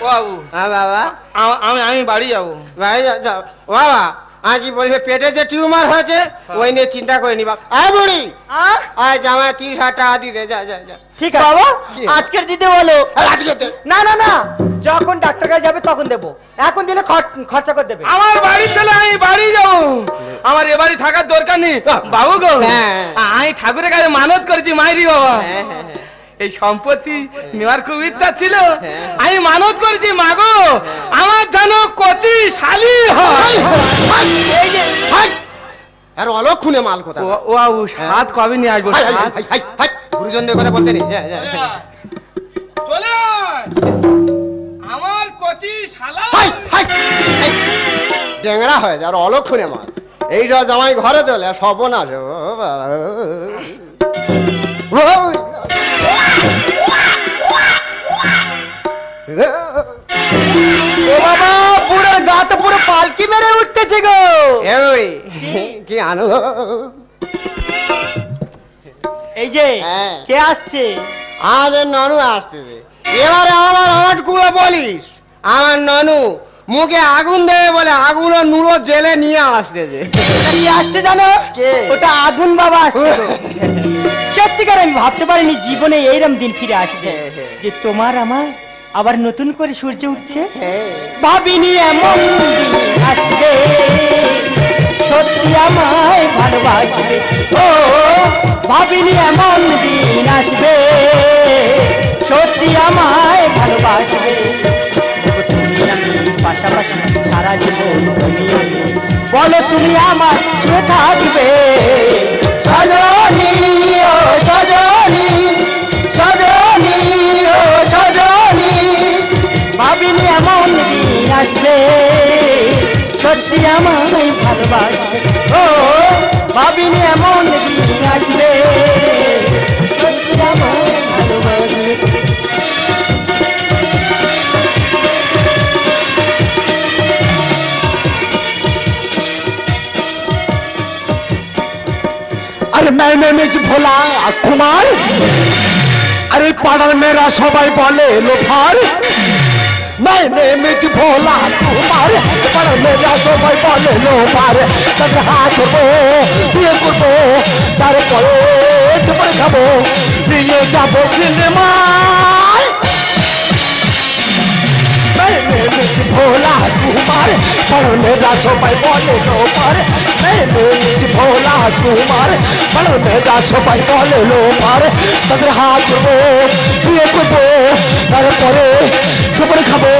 বাবু হ্যাঁ বাবা আমি বাড়ি যাবো। ভাই যাও বাবা। আর কি বলবে পেটে যে টিউমার হয়েছে ওই নিয়ে চিন্তা করে নি বাবা। আয় বুড়ি আয় জামা 30,000 টাকা দিতে যা যা যা। ঠিক আছে বাবা, কি? আজকের দিতে বলো। আজকে দে। না না না, যখন ডাক্তার কাছে যাবে তখন দেবো, এখন দিলে খরচা করে দেবে। আমার বাড়ি চলে আমি বাড়ি যাবো। আমার এ বাড়ি থাকার দরকার নেই বাবু গো। হ্যাঁ। আমি ঠাকুরের কাছে মানত করেছি মাইরি বাবা। হ্যাঁ হ্যাঁ হ্যাঁ। এই সম্পত্তি নেওয়ার খুব ইচ্ছা ছিল। আমি মানত করেছি মাগো আমার যেন কচি শালি হয়। এই যে হাট। আর অলক্ষণে মাল কোথা ও বাবু সাত কবে নিয়ে আসবো সাত? গুরুজন কথা বলতে নেই চলে আয়। আমার কচি শালা ডেংরা হয়ে যায় আর অলক্ষণে মাল এইটা জামাই ঘরে তোলে সর্বনাশ ও বাবা বুড়োর গা তো পুরো পালকি মেরে উঠতেছে গো। কি আনো এই যে হ্যাঁ। কে আসছে? আমাদের ননু আসতেছে। এবারে আমার গুলো বলিস আমার ননু মুখে আগুন দেবে বলে আগুন ও নুড়ো জেলে নিয়ে আসতেছে। কি আসছে জানো? কে? ওটা আগুন বাবা আসছে গো। সত্যিকার আমি ভাবতে পারিনি জীবনে এইরকম দিন ফিরে আসবে হ্যাঁ, হ্যাঁ। যে তোমার আমার আবার নতুন করে সূর্য উঠছে। হ্যাঁ। ভাবিনি এমন দিন আসবে, সত্যি আমায় ভালোবাসবে। ও ভাবিনি এমন দিন আসবে, সত্যি আমায় ভালোবাসবে। তুমি আমি পাশাপাশি সারা জীবন তুমি আমি, বলো তুমি আমার ছুঁয়ে থাকবে। সজনী ও সজনী, সজনী ও সজনী, ভাবিনি এমন দিন আসবে, সত্যি আমায় ভালোবাসবে। ও ভাবিনি এমন দিন আসবে, সত্যি আমায় ভালোবাসবে। আরে ম্যানেজ ভোলা কুমার, আরে পাড়ার মেয়েরা সবাই বলে লোফার। ম্যানেজ ভোলা কুমার, পাড়ার মেয়েরা সবাই বলে লোফার। তাদের হাত ধরবো, বিয়ে করবো, তারপরে টেপে খাবো, নিয়ে যাবো সিনেমায়। ম্যানেজ ভোলা কুমার, পাড়ার মেয়েরা সবাই বলে লোফার। ম্যানেজ ভোলা কুমার, পাড়ার মেয়েরা সবাই বলে লোফার। তাদের হাত ধরবো, বিয়ে করবো, তারপরে টেপে খাবো,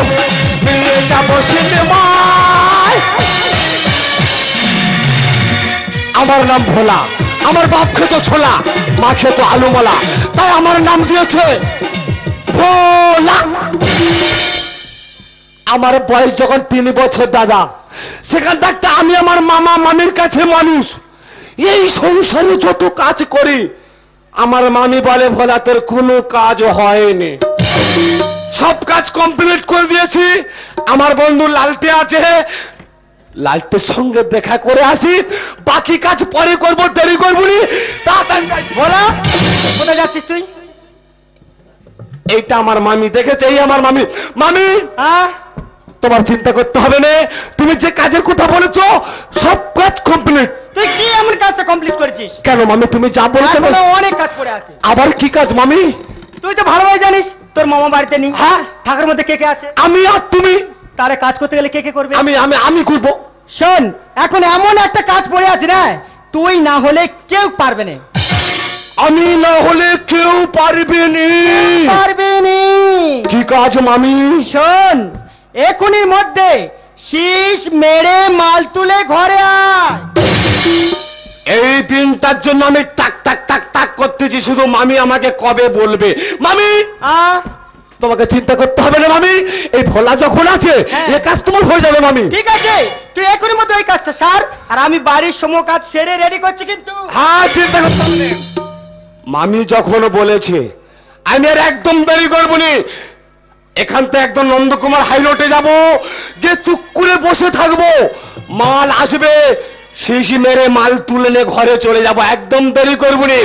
নিয়ে যাবো সিনেমায়। আমার নাম ভোলা, আমার বাপ খেত ছোলা, মা খেত আলুমলা, তাই আমার নাম দিয়েছে ভোলা। আমার বয়স যখন 3 বছর দাদা, সেখান থাকতে আমি আমার মামা মামির কাছে মানুষ। এই সংসারে যত কাজ করি আমার মামি বলে ভোলা তোর কোনো কাজ হয়নি, সব কাজ কমপ্লিট করে দিয়েছি। আমার বন্ধু লালটে আছে, লালটের সঙ্গে দেখা করে আসি, বাকি কাজ পরে করবো, দেরি করবো নি। তাড়াতাড়ি বলা কোথায় যাচ্ছিস তুই? এইটা আমার মামি দেখেছে, এই আমার মামি। মামি হ্যাঁ তোমার চিন্তা করতে হবে না, তুমি যে কাজের কথা বলেছো সব কাজ কমপ্লিট। তুই কি এমন কাজটা কমপ্লিট করেছিস? কেন মামি তুমি যা বলেছো এখনো অনেক কাজ পড়ে আছে। আবার কি কাজ মামি? তুই তো ভালোভাবে জানিস তোর মামা বাড়িতে নেই। হ্যাঁ। থাকার মধ্যে কে কে আছে? আমি আর তুমি। তারে কাজ করতে গেলে কে কে করবে? আমি আমি আমি করবো। শোন, এখন এমন একটা কাজ পড়ে আছে না, তুই না হলে কেউ পারবে না। আমি না হলে কেউ পারবে নি। পারবে নি। কি কাজ মামি? শোন, এখনির মধ্যে শীষ মেরে মাল তুলে ঘরে আয়। এই দিনটার জন্য আমি টাক টাক টাক টাক করতেছি, শুধু মামি আমাকে কবে বলবে। মামি তোমাকে চিন্তা করতে হবে না মামি, এই ভোলা যখন আছে হ্যাঁ। এ কাজ তোমার হয়ে যাবে মামি। ঠিক আছে, তুই এখনই মধ্যে ওই কাজটা সার, আর আমি বাড়ির সময় কাজ সেরে রেডি করছি কিন্তু। হ্যাঁ চিন্তা করতে হবে না। মামি যখন বলেছে আমি আর একদম দেরি করবো নি। এখান থেকে একদম নন্দকুমার হাই রোডে যাবো, যে চুপ করে বসে থাকবো, মাল আসবে শিশি মেরে মাল তুলে নিয়ে ঘরে চলে যাব, একদম দেরি করবো নি।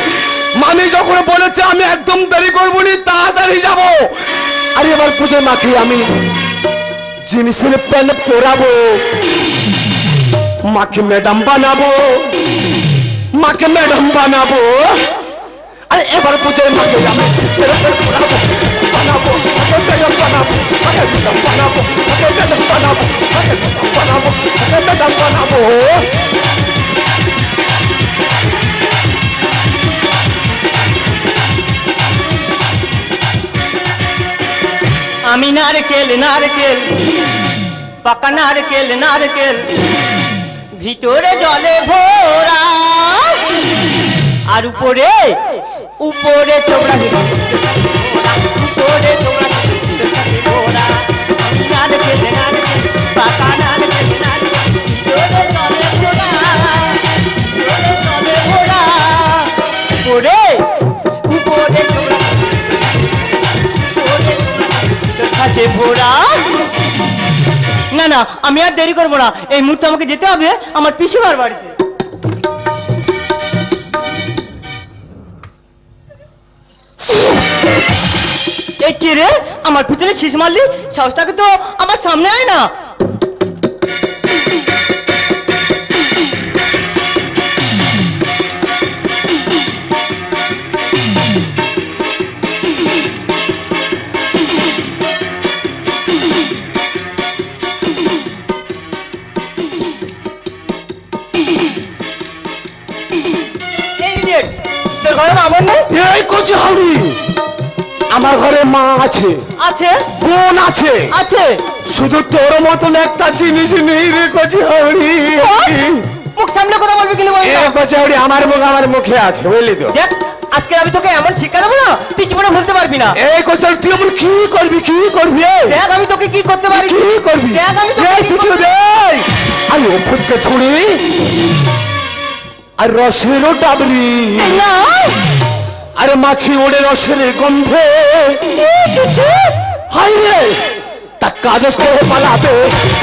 মামি যখন বলেছে আমি একদম দেরি করবো নি, তাড়াতাড়ি যাবো। আর এবার পুজো মাখি আমি জিনিসের প্যান্ট পরাবো, মাকে ম্যাডাম বানাবো, মাকে ম্যাডাম বানাবো। আরে এবার পুজোর মাকে আমি জিনিসের প্যান্ট পরাবো, বানাবো, মাকে ম্যাডাম বানাবো, মাকে ম্যাডাম বানাবো, মাকে ম্যাডাম বানাবো, মাকে ম্যাডাম বানাবো, মাকে ম্যাডাম বানাবো। আমি নারকেল নারকেল, পাকা নারকেল নারকেল, ভিতরে জলে ভরা আর উপরে উপরে চোপড়া উপরে চোপড়া ভরা না দেখে না দেখে বাঁকা না দেখে না দেখে ভিতরে জলে ভরা ভিতরে জলে ভরা উপরে উপরে চোপড়া উপরে চোপড়া ভরা। না না আমি আর দেরি করবো না, এই মুহূর্তে আমাকে যেতে হবে আমার পিসিমার বাড়িতে। এই কে রে আমার পিছনে শীষ মারলি? সাহসটাকে তো আমার সামনে আয় না। তোর ঘরে মা বোন নেই? এই কচি হাউড়ি, আমার ঘরে মা আছে, আছে বোন আছে, আছে, শুধু তোর মতন একটা জিনিস নেই রে কচি হাউড়ি। মুখ সামনে কথা বলবি কিন্তু বলবি না। কচি হাউড়ি আমার মুখ আমার মুখে আছে, বুঝলি তো? দেখ আজকে আমি তোকে এমন শিক্ষা দেবো না তুই জীবনে ভুলতে পারবি না। এই কচি হাউড়ি, তুই আমার কি করবি, কি করবি? দেখ আমি তোকে কি করতে পারি, কি করবি? দেখ আমি তোকে কি করতে পারি। আরে ও ফুচকা ছুড়ি আর রসেরও ডাবরি, না আরে মাছি ওড়ে রসের গন্ধে, হাই রে তা কাগজ করে পালাবে,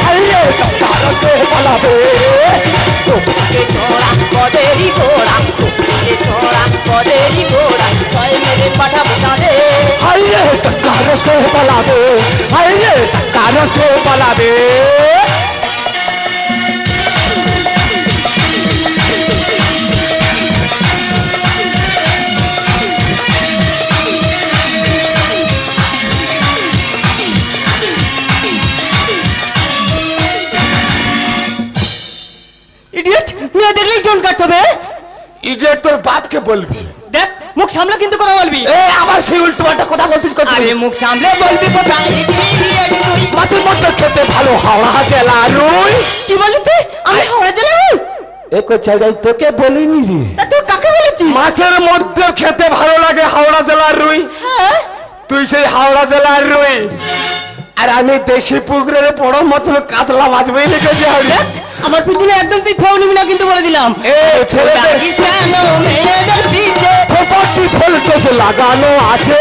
হাই রে তা কাগজ করে পালাবে। তোকে ছোড়া কদেরি গোড়া, তোকে ছোড়া কদেরি গোড়া, ছয় মেরে পাঠাবো চাঁদে। হাই রে তা কাগজ করে পালাবে, হাই রে তা কাগজ করে পালাবে। ইডিয়েট মেয়ে দেখলেই জন কাটতে হবে। ইডিয়েট তোর বাপকে বলবি। দেখ মুখ সামলে কিন্তু কথা বলবি। এ আবার সেই উল্টো পাল্টা কথা বলতিস কত? আরে মুখ সামলে বলবি কথা। ইডিয়েট তুই মাছের মধ্যে খেতে ভালো হাওড়া জেলা রুই। কি বললি তুই? আমি হাওড়া জেলার? এ কোচাই তোকে বলিনি রে। তা তুই কাকে বলেছিস? মাছের মধ্যে খেতে ভালো লাগে হাওড়া জেলার রুই। হ্যাঁ তুই সেই হাওড়া জেলার রুই আর আমি দেশি পুকুরের বড় মতন কাতলা মাছ বুঝলি কোচি হাউড়ি? আমার পিছনে একদম তুই ফেউ নিবি না কিন্তু বলে দিলাম। এ ছেলেদের লাগিস কেন মেয়েদের পিছে? প্রপার্টি ভোল্টেজ লাগানো আছে।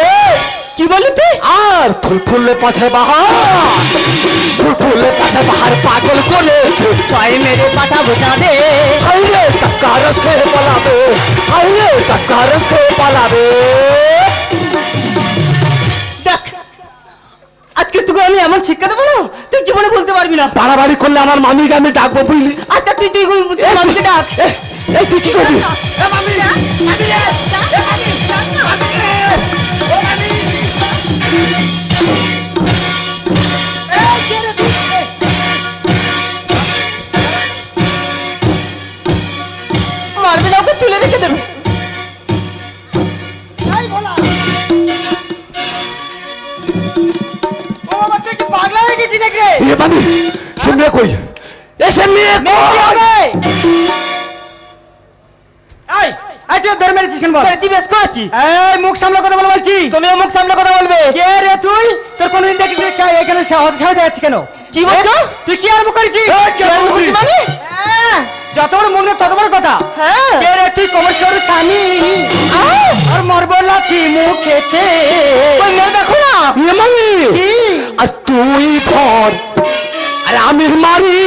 কি বললি তুই? আর থুলথুলে পাছে বাহার, থুলথুলে পাছে বাহার পাগল করেছে। ছয় মেরে পাঠাবো চাঁদে। হাইরে টাকা রস খেয়ে পালাবে, হাইরে টাকা রস খেয়ে পালাবে। দেখ আজকে তোকে আমি এমন শিক্ষা দেবো না তুই জীবনে বলতে পারবি না। বাড়াবাড়ি করলে আমার মামিকে আমি ডাকবো বুঝলি? আচ্ছা তুই তুই মানুষকে ডাক। এই তুই কি করবি? মারবে না, ওকে তুলে রেখে দেবে। পাগলা হয়ে গেছি নাকি? এ মামি সে মেয়ে কই? এসে মেয়ে ধরে মেরেছিস কেন? বেশ করেছি। মুখ সামলে কথা বলে বলছি। তুমিও মুখ সামলে কথা বলবে। কে রে তুই? তোর কোনদিন দেখি এখানে সাথে আছিস কেন? কি বলছো? তুই কি আরম্ভ করেছিস? মানে যত বড় মুখ তত বড় কথা। কে রে তুই? কোমর সরু ছানি আর মরবো লাথি মুখেতে। ওই মেয়ে দেখো না। এ মামি আর তুই ধর আর আমি মারি,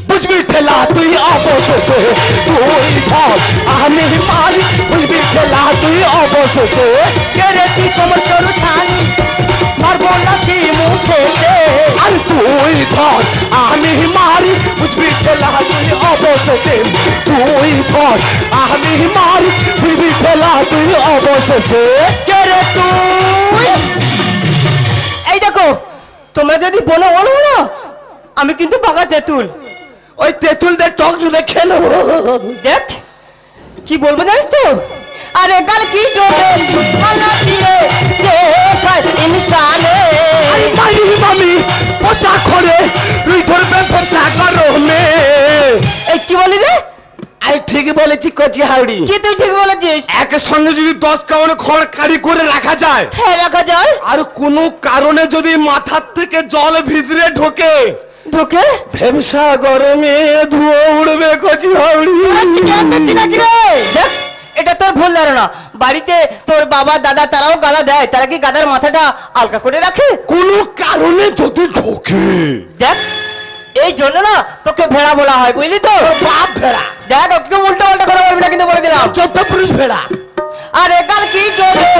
বুঝবি ঠেলা তুই অবশেষে। তুই ধর আমি মারি, বুঝবি ঠেলা তুই অবশেষে। কে রে তুই? কোমর সরু ছানি মারবো লাথি মুখেতে। আর তুই ধর আমি মারি, বুঝবি ঠেলা তুই অবশেষে। তুই ধর আমি মারি, বুঝবি ঠেলা তুই অবশেষে। কে রে তুই? এই দেখো তোমরা যদি বলো বলো না আমি কিন্তু পাকা তেঁতুল। ওই তেঁতুলদের টক যদি খেয়ে নেবো। দেখ কি বলবো জানিস তো? अरे गल की डोबे अल्लाह दिए देखा इंसाने अरे मामी मामी पचा खोरे रुई थोड़े पे फसा करो में এই বলেছি কচি হাওড়ি। কি তুই ঠিক বলেছিস? একের সঙ্গে যদি 10 কাউনে খড় কাড়ি করে রাখা যায়, হ্যাঁ রাখা যায়। আর কোনো কারণে যদি মাথার থেকে জল ভিতরে ঢোকে, ঢোকে ভেমসা গরমে ধুয়ো উড়বে কচি হাওড়ি। দেখ, এটা তোর ভুল ধারণা। বাড়িতে তোর বাবা দাদা তারাও গাদা দেয়, তারা কি গাদার মাথাটা আলগা করে রাখে? কোনো কারণে যদি ঢোকে, দেখ এই জন্য না তোকে ভেড়া বলা হয়, বুঝলি তো? বাপ ভেড়া, দেখ ওকে উল্টো পাল্টা কথা বলবি না কিন্তু বলে দিলাম। 14 পুরুষ ভেড়া। अरे कल की जोड़े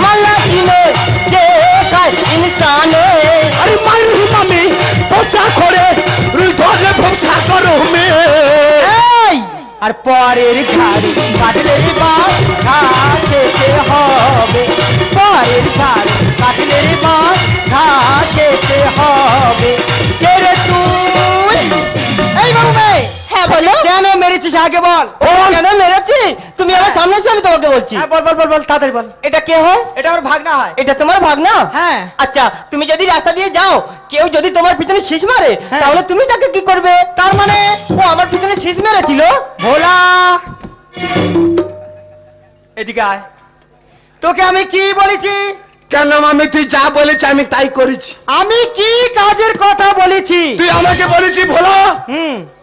मल्ला जी ने जे कल इंसाने আরে মাইরি মামি পচা করে রুই ধরে ভেমসা গরমে। আর পরের ঝাড়ু কাটলে রে বাস খেতে হবে, পরের ঝাড়ু কাটলে রে বাস খেতে হবে। কে রে তুই? এই বাবু ভাই। হ্যাঁ বলো। কেন মেরেছিস আগে বল। কেন মেরেছি? তুমি আমার সামনে এসে আমি তোমাকে বলছি। বল বল বল বল তাড়াতাড়ি বল। এটা কে হয়? এটা আমার ভাগনা হয়। এটা তোমার ভাগনা? হ্যাঁ। আচ্ছা, তুমি যদি রাস্তা দিয়ে যাও, কেউ যদি তোমার পিছনে শীষ মারে, হ্যাঁ। তাহলে তুমি তাকে কি করবে? তার মানে ও আমার পিছনে শীষ মেরেছিল। ভোলা, এদিকে আয়। তোকে আমি কি বলেছি? কেন মামি তুই যা বলেছি আমি তাই করেছি। আমি কি কাজের কথা বলেছি? তুই আমাকে বলেছি ভোলা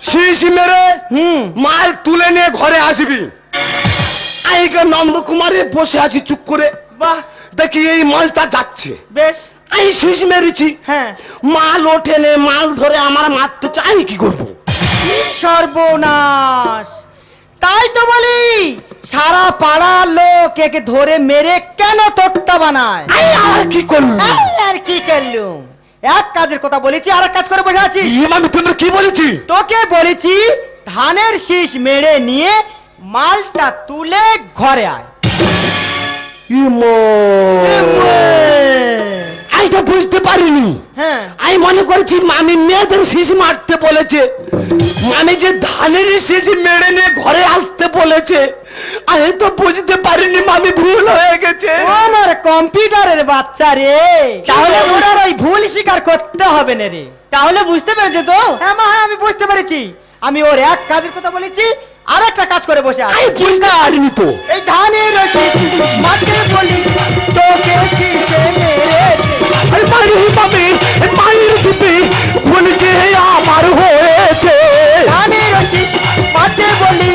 শীষ মেরে মাল তুলে নিয়ে ঘরে আসবি। আইকে নন্দকুমারে বসে আছি চুপ করে, বাহ দেখি এই মালটা যাচ্ছে, বেশ। আমি শীষ মেরেছি, হ্যাঁ। মাল ওঠে নে, মাল ধরে আমার মারতে চাই, কি করবো? সর্বনাশ! তাই তো বলি সারা পাড়ার লোক একে ধরে মেরে কেন তক্তা বানায়। আর কি করবো? আর কি করলুম? এক কাজের কথা বলেছি আর এক কাজ করে বসে আছি। আমি তোমরা কি বলেছি? তোকে বলেছি ধানের শীষ মেরে নিয়ে মালটা তুলে ঘরে আয়। এইটা বুঝতে পারিনি। হ্যাঁ। আমি মনে করছি মামি মেয়েদের শীষ মারতে বলেছে, মামি যে ধানের শীষ মেরে নিয়ে ঘরে আসতে বলেছে। আমি তো বুঝতে পারিনি, মামি ভুল হয়ে গেছে। আমার কম্পিউটারের বাচ্চা রে, তাহলে ওনার ওই ভুল স্বীকার করতে হবে না রে। তাহলে বুঝতে পেরেছো তো? হ্যাঁ মা, হ্যাঁ আমি বুঝতে পেরেছি। আমি ওর এক কাজের কথা বলেছি আর একটা কাজ করে বসে আছি। আমি বুঝতে পারিনি তো। এই ধানের শীষ মাঠে বলি তোকে শীষে মেরেছে। আরে মারি মামি মায়ের দিবি বলেছে আমার হয়েছে। ধানের শীষ মাঠে বলি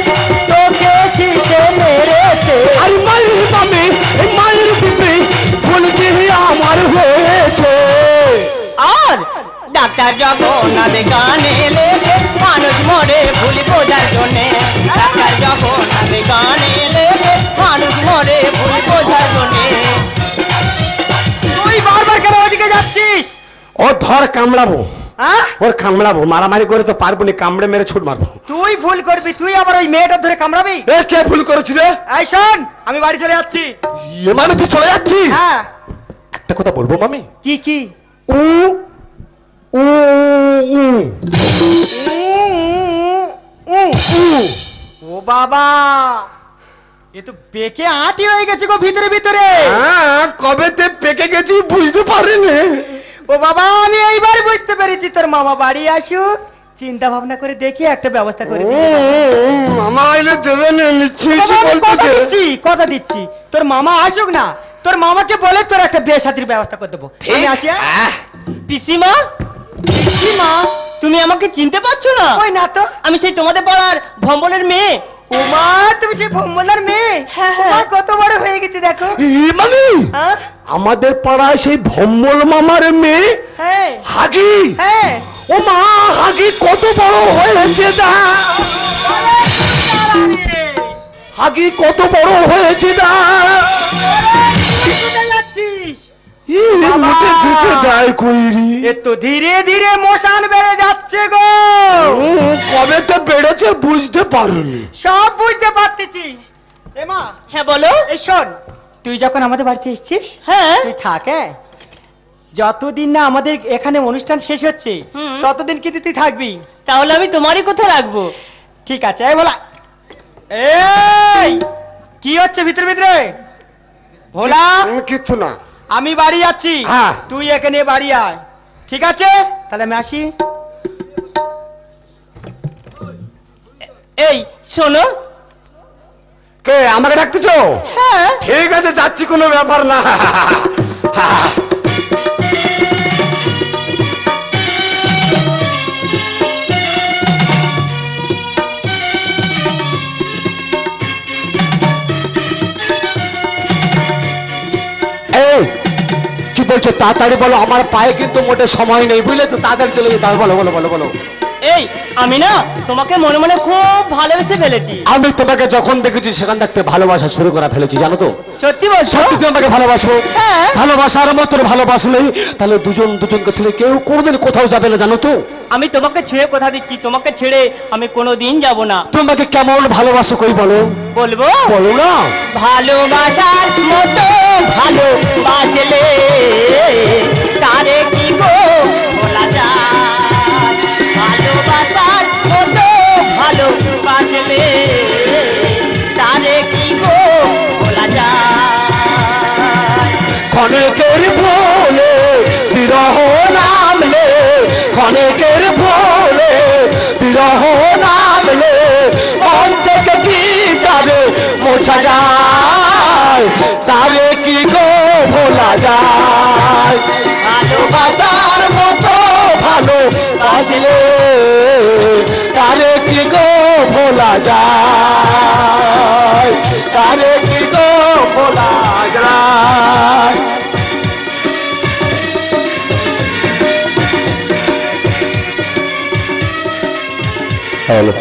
তোকে শীষে মেরেছে। আরে মারি মামি মায়ের দিবি বলেছে আমার হয়েছে। আর ডাক্তার জগন্নাথ গানে লেখে মানুষ মরে ভুল বোঝার জন্যে, ডাক্তার জগন্নাথ গানে লেখে মানুষ মরে ভুল বোঝার জন্যে। তুই বারবার কেন ওদিকে যাচ্ছিস? ও ধর কামড়াবো, হ্যাঁ? ওর কামড়াবো, মারামারি করে তো পারবো না, কামড়ে মেরে ছুট মারবো। তুই ভুল করবি, তুই আবার ওই মেয়েটা ধরে কামড়াবি? এ কে ভুল করেছিল? এই শোন, আমি বাড়ি চলে যাচ্ছি। এ মামি তুই চলে যাচ্ছিস? হ্যাঁ। একটা কথা বলবো মামি। কি কি? উ উ উ ও বাবা, এ তো পেকে আটি হয়ে গেছে গো ভিতরে ভিতরে। হ্যাঁ, কবেতে পেকে গেছি বুঝতে পারিনি। ও বাবা, আমি এইবার বুঝতে পেরেছি। তোর মামা বাড়ি আসুক, চিন্তা ভাবনা করে দেখি একটা ব্যবস্থা করে দিই। মামা আইলে দেবে না, নিশ্চয়ই বাবা, আমি কথা বলতেছে। দিচ্ছি, কথা দিচ্ছি। তোর মামা আসুক না, তোর মামাকে বলে তোর একটা বিয়ে শাদীর ব্যবস্থা করে দেবো। আমি আসি। পিসিমা, পিসিমা, তুমি আমাকে চিনতে পারছো না? ওই না তো। আমি সেই তোমাদের পাড়ার ভম্বলের মেয়ে। ও মা, তুমি সেই ভম্বলার মেয়ে? হ্যাঁ, হ্যাঁ। মা, কত বড় হয়ে গেছে দেখো। এ মামি, হ্যাঁ আমাদের পাড়ায় সেই ভম্বল মামার মেয়ে হ্যাঁ হাগি। হ্যাঁ। ও মা, হাগি কত বড় হয়েছে দা, হাগি কত বড় হয়েছে দা। তুই কোথায় যাচ্ছিস? মুখে ঝুঁকে দেয় কইরি। এ তো ধীরে ধীরে মশান বেড়ে যাচ্ছে গো। কবে তো বেড়েছে বুঝতে পারিনি। সব বুঝতে পারতেছি। এ মা, হ্যাঁ বলো। এই শোন, তুই যখন আমাদের বাড়িতে এসেছিস, হ্যাঁ। তুই থাক। হ্যাঁ, যতদিন না আমাদের এখানে অনুষ্ঠান শেষ হচ্ছে ততদিন কিন্তু তুই থাকবি। তাহলে আমি তোমারই কথা রাখবো। ঠিক আছে। এই ভোলা, এই কি হচ্ছে ভিতরে ভিতরে? ভোলা, কিচ্ছু না। আমি বাড়ি যাচ্ছি, হ্যাঁ। তুই এখানে বাড়ি আয়। ঠিক আছে, তাহলে আমি আসি। এই শোনো, কে আমাকে ডাকতেছো? হ্যাঁ ঠিক আছে যাচ্ছি, কোনো ব্যাপার না। এই কি বলছো? তাড়াতাড়ি বলো, আমার পায়ে কিন্তু মোটে সময় নেই, বুঝলে তো? তাড়াতাড়ি চলে যেতে হবে। বলো বলো বলো বলো। এই আমি না তোমাকে মনে মনে খুব ভালোবেসে ফেলেছি। আমি তোমাকে যখন দেখেছি সেখান থাকতে ভালোবাসা শুরু করা ফেলেছি, জানো তো? সত্যি বলছো? সত্যি তুমি আমাকে ভালোবাসো? হ্যাঁ। ভালোবাসার মতো ভালোবাসলে তাহলে দুজন দুজনকে ছেড়ে কেউ কোনোদিন কোথাও যাবে না, জানো তো? আমি তোমাকে ছেড়ে কথা দিচ্ছি, তোমাকে ছেড়ে আমি কোনোদিন যাব না। তোমাকে কেমন ভালোবাসো কই বলো? বলবো? বলো না। ভালোবাসার মতো ভালোবাসলে তারে কি গো বলা যায়? ভালোবাসার মতো ভালোবাসলে তারে কি গো বলা যায়? ক্ষণেকের ভোলে বিরহ নামলে, ক্ষণেকের ভোলে বিরহ নামলে মন থেকে কি যাবে মোছা যায়, তারে কি গো ভোলা যায়? ভালোবাসার মতো ভালোবাসলে তারে কি গো ভোলা যায়, তারে কি গো ভোলা যায়? হ্যালো।